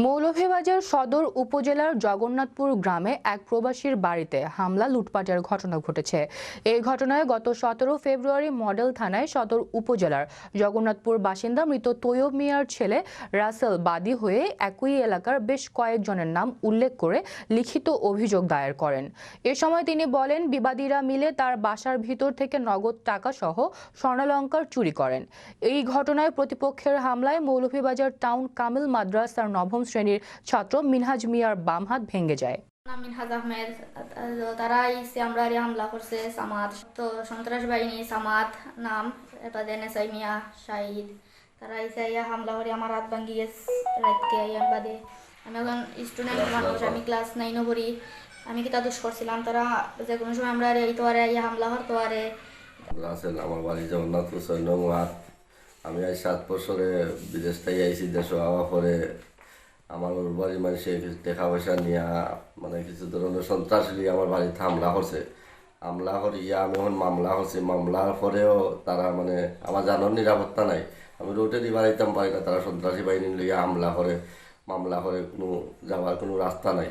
মৌলভীবাজার সদর উপজেলার জগন্নাথপুর গ্রামে এক প্রবাসীর বাড়িতে হামলা লুটপাটের ঘটনা ঘটেছে। এই ঘটনায় গত 17 ফেব্রুয়ারি মডেল থানায় সদর উপজেলার জগন্নাথপুর বাসিন্দা মৃত তৈয়ব মিয়ার ছেলে রাসেল বাদী হয়ে একই এলাকার বেশ কয়েকজনের নাম উল্লেখ করে লিখিত অভিযোগ দায়ের করেন। এ সময় তিনি বলেন, বিবাদীরা মিলে তার বাসার ভিতর থেকে নগদ টাকা সহ স্বর্ণালংকার চুরি করেন। এই ঘটনায় প্রতিপক্ষের হামলায় মৌলভীবাজার টাউন কামিল মাদ্রাসার নবম শ্রেণীর ছাত্র মিনহাজ মিয়ার বাম হাত ভেঙে যায়। মিনহাজ আহমেদ তারা আমরা হামলা করছে সামাদ, তো সন্ত্রাস বাহিনী সামাদ নাম, এটা এনএসআই মিয়া শাহিদ, তারা হামলা করে আমার হাত ভাঙ্গি গেছে রাতকে বাদে। আমি এখন স্টুডেন্ট মানুষ, আমি ক্লাস 9 পড়ি। আমি কিতা দোষ করছিলাম, তারা যে কোনো সময় আমরা এই তো আরে হামলা করতো আরে। রাসেল আমার বাড়ি জগন্নাথপুর 6 নং ওয়ার্ড। আমি আজ 7 বছরে বিদেশ থেকে আইসি, দেশে হওয়ার পরে আমার বাড়ির মানুষে টাকা পয়সা নিয়ে মানে কিছু ধরনের সন্ত্রাস নিয়ে আমার বাড়িতে হামলা করছে। হামলা করিয়া আমি এখন মামলা করছি। মামলার পরেও তারা মানে আমার জানার নিরাপত্তা নাই, আমি রোডে দিবার আইতাম পারি না। তারা সন্ত্রাসী বাহিনী লিয়ে হামলা করে, মামলা করে, কোনো যাওয়ার কোনো রাস্তা নাই।